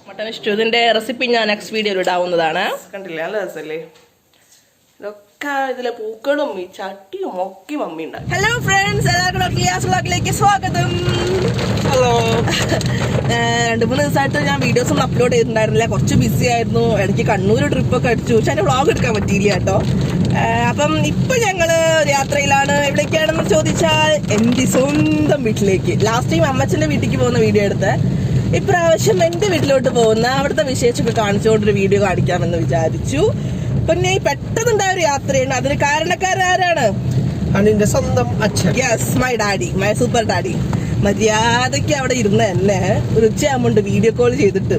Mutton stew ഇതിന്റെ recipe ഞാൻ next വീഡിയോയിൽ ഇടാവുന്നതാണ്. കണ്ടില്ലേ, നല്ല രസമല്ലേ? ഇതൊക്കെ ഇതിലെ പൂക്കളും ഈ ചട്ടിയും ഒക്കെ മമ്മി ഉണ്ടാകും. ഹലോ ഫ്രണ്ട്സ്, എല്ലാവർക്കും ഗ്യാസ് വ്ളോഗിലേക്ക് സ്വാഗതം. ഹലോ. 2-3 ദിവസമായിട്ട് ഞാൻ വീഡിയോസ് ഒന്നും അപ്ലോഡ് ചെയ്തിട്ടുണ്ടായിരുന്നില്ല, കുറച്ച് ബിസി ആയിരുന്നു. ഇടയ്ക്ക് കണ്ണൂർ ട്രിപ്പൊക്കെ അടിച്ചു, പക്ഷെ അതിന്റെ വ്ളോഗ് എടുക്കാൻ പറ്റിയില്ല കേട്ടോ. അപ്പം ഇപ്പൊ ഞങ്ങള് യാത്രയിലാണ്. എവിടേക്കാണെന്ന് ചോദിച്ചാൽ എന്റെ സ്വന്തം വീട്ടിലേക്ക്. ലാസ്റ്റ് ടൈം അമ്മച്ചന്റെ വീട്ടിലേക്ക് പോകുന്ന വീഡിയോ എടുത്ത്, ഇപ്രാവശ്യം എന്റെ വീട്ടിലോട്ട് പോകുന്ന അവിടുത്തെ വിശേഷമൊക്കെ കാണിച്ചുകൊണ്ടൊരു വീഡിയോ കാണിക്കാമെന്ന് വിചാരിച്ചു. പിന്നെ ഈ പെട്ടെന്നുണ്ടായ ഒരു യാത്രയാണ്. അതിന് കാരണക്കാരാരാണ്? അനിന്റെ സ്വന്തം അച്ഛൻ. Yes, my daddy, my super daddy. മര്യാദയ്ക്ക് അവിടെ ഇരുന്ന എന്നെ ഒരു ഉച്ചയാകുമ്പോണ്ട് വീഡിയോ കോൾ ചെയ്തിട്ട്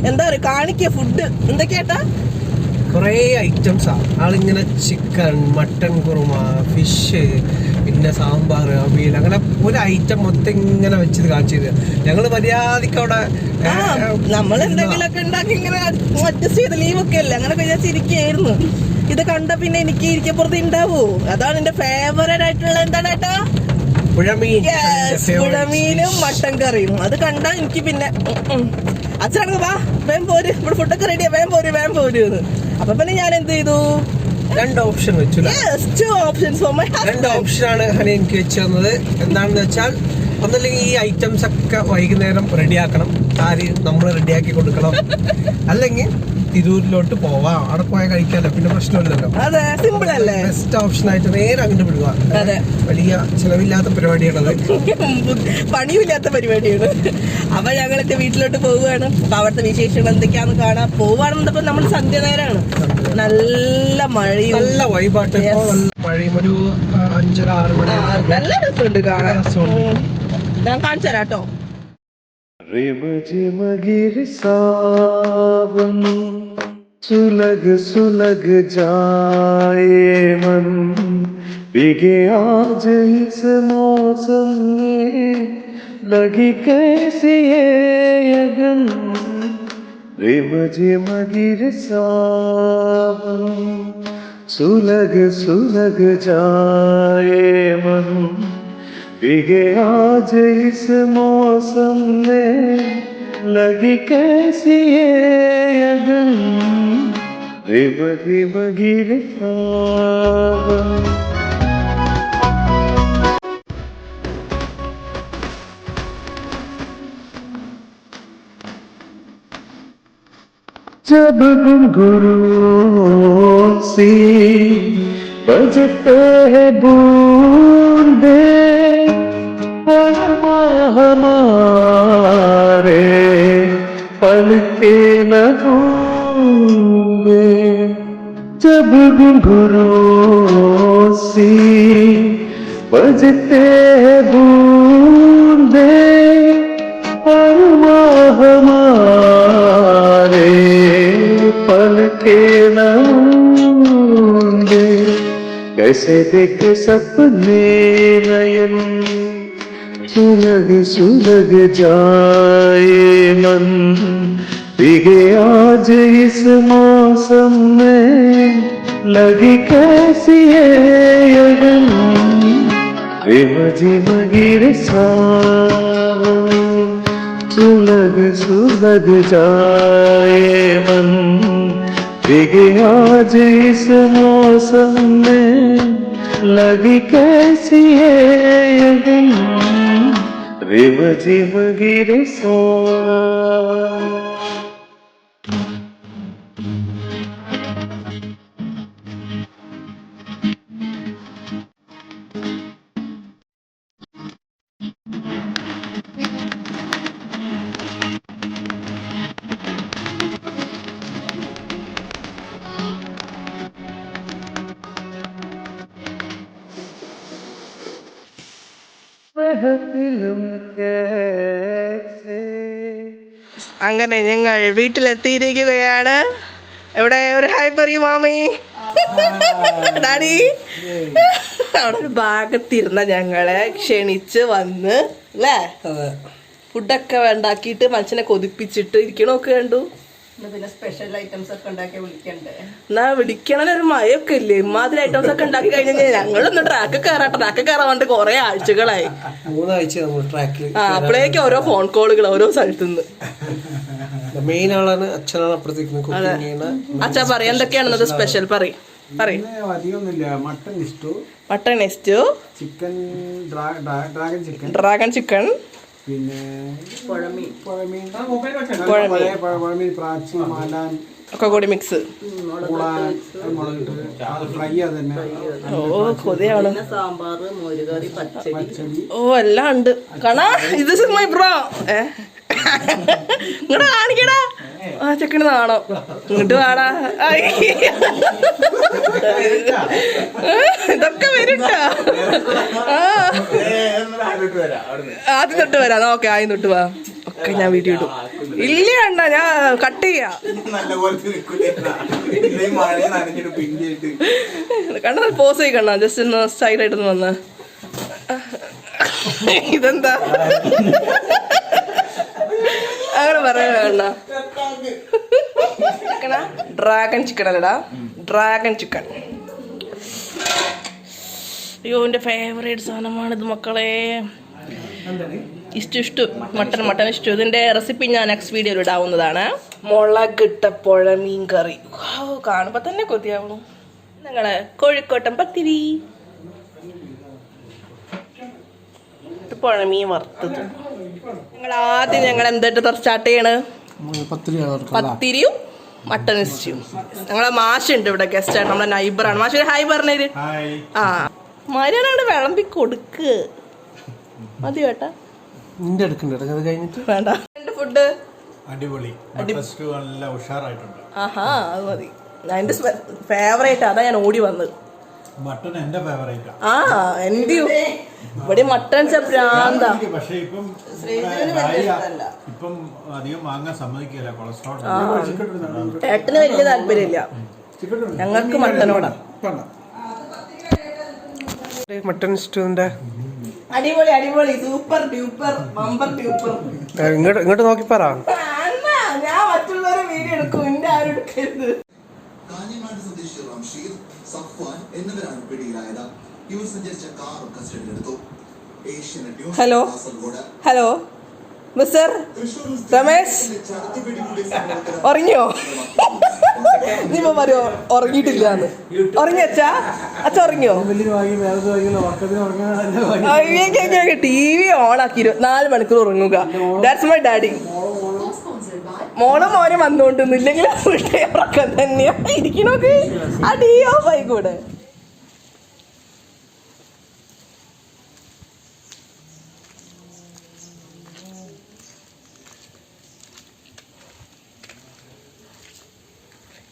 എന്താ പറയുക, കാണിക്കുക ഫുഡ് എന്തൊക്കെയാട്ടാ, കൊറേ ഐറ്റംസാ. ആളിങ്ങനെ ചിക്കൻ, മട്ടൺ കുറുമ, ഫിഷ്, പിന്നെ സാമ്പാർ, അവിയൽ, അങ്ങനെ ഒരു ഐറ്റം മൊത്തം ഇങ്ങനെ വെച്ചത് കാണിച്ചത്. ഞങ്ങള് മര്യാദക്ക് അവിടെ നമ്മൾ എന്തെങ്കിലുമൊക്കെ ഉണ്ടാക്കി ഇങ്ങനെ അഡ്ജസ്റ്റ് ചെയ്ത് ലീവൊക്കെ അല്ലേ, അങ്ങനെ വിചാരിച്ചിരിക്കുകയായിരുന്നു. ഇത് കണ്ട പിന്നെ എനിക്ക് ഇരിക്കപ്പുറത്ത് ഉണ്ടാവൂ. അതാണ് എന്റെ ഫേവറേറ്റ് ആയിട്ടുള്ള എന്താണ് ഏട്ടാ, പുഴമീനും മട്ടൻ കറിയും. അത് കണ്ടാ എനിക്ക് പിന്നെ അച്ഛനാണെങ്കിൽ വാ വേം പോര്, ഇവിടെ ഫുഡൊക്കെ റെഡിയാ, വേം പോര്. അപ്പൊ പിന്നെ ഞാൻ എന്ത് ചെയ്തു, 2 ഓപ്ഷൻ വെച്ചു. 2 ഓപ്ഷൻസ് ഫോർ മൈ ഹസ്ബൻഡ്. 2 ഓപ്ഷനാണ് ഹനി എനിക്ക് വെച്ച് തന്നത്. എന്താണെന്ന് വെച്ചാൽ, ഒന്നല്ലെങ്കിൽ ഈ ഐറ്റംസ് ഒക്കെ വൈകുന്നേരം റെഡിയാക്കണം, നമ്മൾ റെഡിയാക്കി കൊടുക്കണം, അല്ലെങ്കിൽ തിരൂരിലോട്ട് പോവാം, അവിടെ പോയാൽ കഴിക്കാമല്ലോ, പിന്നെ പ്രശ്നമില്ലല്ലോ. അതെ, സിമ്പിൾ അല്ലേ? ബെസ്റ്റ് ഓപ്ഷൻ ആയിട്ട് നേരെ അങ്ങോട്ട് വിടുക. വലിയ ചെലവില്ലാത്ത പരിപാടിയാണത്, പണിയില്ലാത്ത പരിപാടിയാണ്. അപ്പൊ ഞങ്ങളൊക്കെ വീട്ടിലോട്ട് പോവുകയാണ്. അപ്പൊ അവിടുത്തെ വിശേഷങ്ങൾ എന്തൊക്കെയാന്ന് കാണാൻ പോവാണെന്നപ്പോ നമ്മൾ സന്ധ്യ നേരമാണ്, നല്ല മഴയും നല്ല വൈബാട്ട്. നല്ല മഴയും, ഒരു 5-6 മണി. നല്ല രസമുണ്ട് കാണാൻ. ഞാൻ കാണിച്ചു തരാം കേട്ടോ. सुलग सुलग जाए मन भीगे आज इस मौसम में लगी कैसी ये अगन रिम झिम गिर सावन सुलग सुलग जाए मन भीगे आज इस मौसम में लगी कैसी ये अगन रिम रिम गिर सावन. जब घुंघरूं सी बजते हैं बूंदे हमारे पलके न होंगे. जब घुंघरूं सी बजते हैं बूंदे हमारे पलके न होंगे. कैसे देखे सपने नयन सुलग सुलग जाए मन भीगे आज इस मौसम में लगी कैसी है अगन रिम झिम गिर सावन सुलग सुलग जाए मन भीगे आज इस मौसम में लगी कैसी है अगन रिम झिम गिर सावन. അങ്ങനെ ഞങ്ങൾ വീട്ടിലെത്തിയിരിക്കുകയാണ്. എവിടെ ഒരു ഹായ് പറയൂ മാമി, ഡാഡി. അവിടെ ഒരു ഭാഗത്തിരുന്ന ഞങ്ങളെ ക്ഷണിച്ച് വന്ന് അല്ലേ, ഫുഡൊക്കെ ഉണ്ടാക്കിയിട്ട് മനുഷ്യനെ കൊതിപ്പിച്ചിട്ട് ഇരിക്കണമൊക്കെ കണ്ടു. പിന്നെ സ്പെഷ്യൽ ഐറ്റംസ് ഒക്കെ ഉണ്ടാക്കി വിളിക്കണ്ടേ? എന്നാ വിളിക്കണൊരു മയൊക്കെ ഇല്ലേ? ഇമാതിരി ഐറ്റംസ് ഒക്കെ ഉണ്ടാക്കി കഴിഞ്ഞാൽ ഞങ്ങളൊന്ന് ട്രാക്ക് കയറാൻ വേണ്ടി കുറെ ആഴ്ചകളായി. 3 ആഴ്ച നമ്മൾ ട്രാക്കിൽ. അപ്പോഴേക്കും ഓരോ ഫോൺ കോളുകൾ ഓരോ സ്ഥലത്തുനിന്ന്. മെയിൻ ആളാണ് അച്ഛനാണ് അപ്പുറത്തേക്ക്. അച്ഛാ പറയാ എന്തൊക്കെയാണെന്നത് സ്പെഷ്യൽ പറയും. അധികമൊന്നുമില്ല. Mutton stew, chicken, dragon chicken, പിന്നെ പുഴമീൻ, പ്രാച്ചി, മാലാൻ ഒക്കെ കൂടി മിക്സ്. ഓ കൊതിയാണ്. സാമ്പാർ, മോരുകറി, പച്ചടി, ഓ എല്ലാം ഉണ്ട്. കാണാ ഇത് മൈ ബ്രോ. ഇങ്ങോട്ട് കാണിക്കടാ. ആ ചെക്കന് നാണോ? ഇങ്ങോട്ട് വാടാ. ഇതൊക്കെ വരട്ടാ. ആദ്യം തൊട്ട് വരാം. ഓക്കെ, ആദ്യം തൊട്ട് വാ. ഒക്കെ ഞാൻ വീഡിയോ ഇടും. ഇല്ല അണ്ണാ, ഞാൻ കട്ട് ചെയ്യാം. കണ്ണ പോസ് ചെയ്യണ. ജസ്റ്റ് ഒന്ന് സ്റ്റൈലായിട്ടൊന്ന് വന്ന. ഇതെന്താ അങ്ങനെ പറയണ? ഡ്രാഗൺ ചിക്കൻ അല്ലടാ, ഡ്രാഗൺ ചിക്കൻ. അയ്യോ എൻ്റെ ഫേവറേറ്റ് സാധനമാണിത് മക്കളെ. ഇഷ്ടു മട്ടൺ ഇഷ്ടു. ഇതിൻ്റെ റെസിപ്പി ഞാൻ നെക്സ്റ്റ് വീഡിയോയിൽ ഇടാവുന്നതാണ്. മുളകിട്ട പുഴമീൻ കറി. കാണുമ്പോൾ തന്നെ കൊതിയാവുന്നു. ഞങ്ങള് കോഴിക്കോട്ടൻ പത്തിരി, പുഴമീൻ വറുത്തത്. ഞങ്ങൾ എന്തായിട്ട് സ്റ്റാർട്ട് ചെയ്യണ്? പത്തിരിയും മട്ടൺ സ്റ്റ്യൂ. ഞങ്ങളെ മാഷുണ്ട് ഇവിടെ ഗസ്റ്റ് ആയിട്ട്, നമ്മളെ നൈബറാണ്. മാഷ് ഹായ് പറഞ്ഞേര്. ആ മര്യാദ വിളമ്പി കൊടുക്ക്. മതി കേട്ടാ. വേണ്ട. ഫുഡ് അടിപൊളി. ആഹാ അത് മതി. എന്റെ ഫേവറേറ്റ്. അതാ ഞാൻ ഓടി വന്നത്. മട്ടൺ എന്റെ ഫേവറേറ്റ്. ആ എന്റെ ഇവിടെ മട്ടൺ പ്രാന്താ. പക്ഷെ ഇപ്പം അധികം വാങ്ങാൻ സമ്മതിക്കില്ല. കൊളസ്ട്രോൾ. ഏട്ടന് വലിയ താല്പര്യമില്ല. ഞങ്ങൾക്ക് മട്ടനോടാ. മട്ടൺ സ്റ്റൂവിന്റെ അടിപൊളി അടിപൊളി സൂപ്പർ ഡ്യൂപ്പർ ബമ്പർ ഡ്യൂപ്പർ. ഇങ്ങോട്ട് നോക്കി പറ. ഞാൻ മറ്റുള്ളവരെ വീഡിയോ എടുക്കും, എന്റെ ആരും എടുക്കരുത്. കാഞ്ഞങ്ങാട് സ്വദേശി റംഷീർ, സഫ്വാൻ എന്നിവരാണ് പിടിയിലായത്. ഇവർ സഞ്ചരിച്ച കാർ കസ്റ്റഡിയിലെടുത്തു. ഹലോ ഹലോ മിസ്റ്റർ രമേശ്, ഉറങ്ങിയോ? നീ പറയോ ഉറങ്ങിയിട്ടില്ലാന്ന്? ഉറങ്ങി അച്ഛാ? അച്ഛ ഉറങ്ങിയോ? TV ഓൺ ആക്കി 24 മണിക്കൂർ ഉറങ്ങുക. That's my daddy. മോനും മോനും വന്നുകൊണ്ടിരുന്നില്ലെങ്കിൽ ഉറക്കം തന്നെയാ ഇരിക്കണോക്ക്. ആ ഡി ഓഫ് ആയിക്കൂടെ?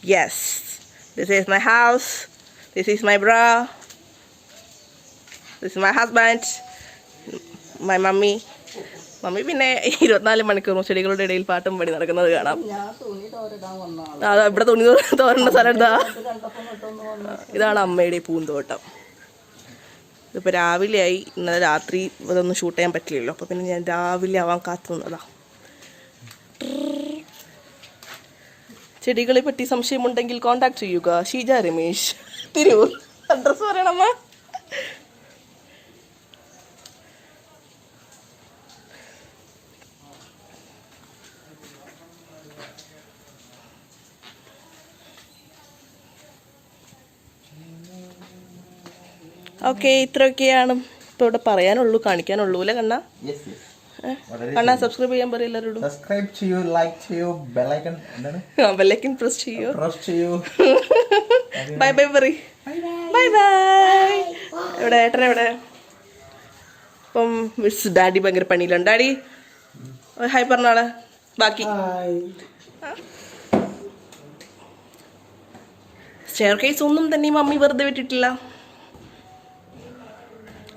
Yes, this is my house. This is my bra. This is my husband. My mummy. Mummy പിന്നെ 24 മണിക്കൂർ ചെടികളുടെ ഇടയിൽ പാട്ടും പടി നടക്കുന്നത് കാണാം. അതാ ഇവിടെ തുണി തോരേണ്ട സ്ഥലം എന്താ? ഇതാണ് അമ്മയുടെ പൂന്തോട്ടം. ഇതിപ്പോൾ രാവിലെ ആയി. ഇന്നലെ രാത്രി ഇതൊന്നും ഷൂട്ട് ചെയ്യാൻ പറ്റില്ലല്ലോ, അപ്പോൾ പിന്നെ ഞാൻ രാവിലെ ആവാൻ കാത്തു നിന്നതാ. ചെടികളെ പറ്റി സംശയമുണ്ടെങ്കിൽ കോൺടാക്ട് ചെയ്യുക. ഷീജ രമേശ്, തിരൂർ. അഡ്രസ് പറയണമ്മ. ഓക്കെ, ഇത്രയൊക്കെയാണ് ഇപ്പോൾ ഇവിടെ പറയാനുള്ളൂ, കാണിക്കാനുള്ളൂ അല്ലേ കണ്ണ? കണ്ണ സബ്സ്ക്രൈബ് ചെയ്യാൻ പറയും എല്ലാവരോടും. സബ്സ്ക്രൈബ് ചെയ്യൂ, ലൈക്ക് ചെയ്യൂ, ബെല്ലൈക്കൺ ബെല്ലൈക്കൺ പ്രസ് ചെയ്യൂ. ബൈ ബൈ പറ. Bye bye. എവിടെ ഏട്ടൻ എവിടെ? ഇപ്പം മിസ് ഡാഡി ഭയങ്കര പണിയിലാണ്. Daddy hi പറഞ്ഞാളെ. ബാക്കി സ്റ്റെയർ കേസ് ഒന്നും തന്നെ മമ്മി വെറുതെ വിട്ടിട്ടില്ല,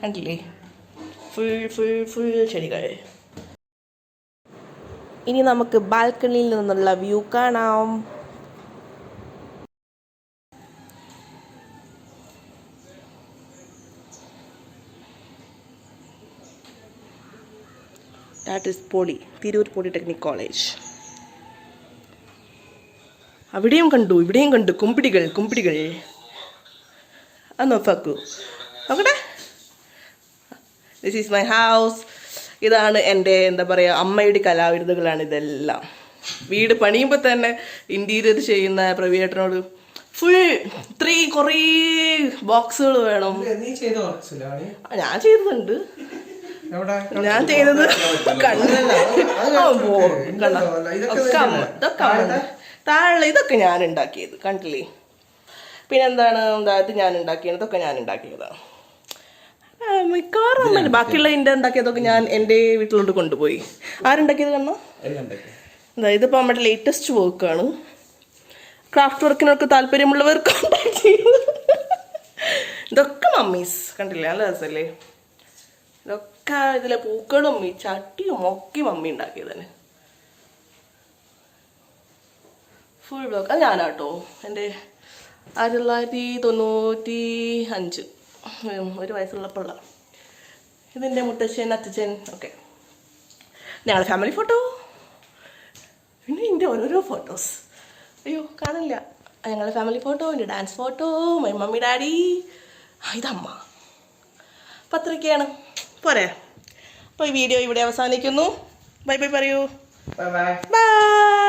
കണ്ടില്ലേ? ഫുൾ ചെടികൾ. ഇനി നമുക്ക് ബാൽക്കണിയിൽ നിന്നുള്ള വ്യൂ കാണാം. That is Poly, Tirur Polytechnic College. അവിടെയും കണ്ടു ഇവിടെയും കണ്ടു കുമ്പിടികൾ കുമ്പിടികൾ അത് നോക്കൂ നോക്കട്ടെ. This is my house. ഇതാണ് എൻ്റെ എന്താ പറയുക അമ്മയുടെ കലാവിരുതുകളാണ് ഇതെല്ലാം. വീട് പണിയുമ്പോൾ തന്നെ ഇൻറ്റീരിയർ ചെയ്യുന്ന പ്രവിയേട്ടനോട് ഫുൾ കുറേ ബോക്സുകൾ വേണം. നീ ചെയ്ത വർക്സില്ല ഞാൻ ചെയ്തതുണ്ട്. എവിടെ ഞാൻ ചെയ്തത് താഴെ ഇതൊക്കെ ഞാൻ ഉണ്ടാക്കിയത് കണ്ടില്ലേ. പിന്നെന്താണ് ഇത് ഞാൻ ഉണ്ടാക്കിയത്, ഇതൊക്കെ ഞാൻ ഉണ്ടാക്കിയതാണ്. മിക്കവാറും ബാക്കിയുള്ള എൻ്റെ ഉണ്ടാക്കിയതൊക്കെ ഞാൻ എൻ്റെ വീട്ടിലോട്ട് കൊണ്ടുപോയി. ആരുണ്ടാക്കിയത് കണ്ണോ? എന്താ ഇതിപ്പോൾ നമ്മുടെ ലേറ്റസ്റ്റ് വർക്കാണ്. ക്രാഫ്റ്റ് വർക്കിനൊക്കെ താല്പര്യമുള്ളവർ കോണ്ടാക്ട് ചെയ്യും. ഇതൊക്കെ മമ്മീസ് കണ്ടില്ലേ, നല്ല രസമല്ലേ. ഇതൊക്കെ ഇതിലെ പൂക്കളും ഈ ചട്ടിയും ഒക്കെ മമ്മി ഉണ്ടാക്കിയതന്നെ. ഫുൾ ബ്ലോക്ക് അത് ഞാനാട്ടോ. എൻ്റെ 1995 1 വയസ്സുള്ളപ്പോൾ ഉള്ള. ഇതിൻ്റെ മുത്തച്ഛൻ അച്ഛൻ ഒക്കെ. ഞങ്ങളുടെ ഫാമിലി ഫോട്ടോ. പിന്നെ എൻ്റെ ഓരോരോ ഫോട്ടോസ്. അയ്യോ കാണില്ല. ഞങ്ങളുടെ ഫാമിലി ഫോട്ടോ, എൻ്റെ dance photo, my mummy daddy, ഇതമ്മ. അപ്പം അത്രയൊക്കെയാണ് പോരെ. അപ്പോൾ ഈ വീഡിയോ ഇവിടെ അവസാനിക്കുന്നു. ബൈ ബൈ പറയൂ. Bye bye. ബൈ.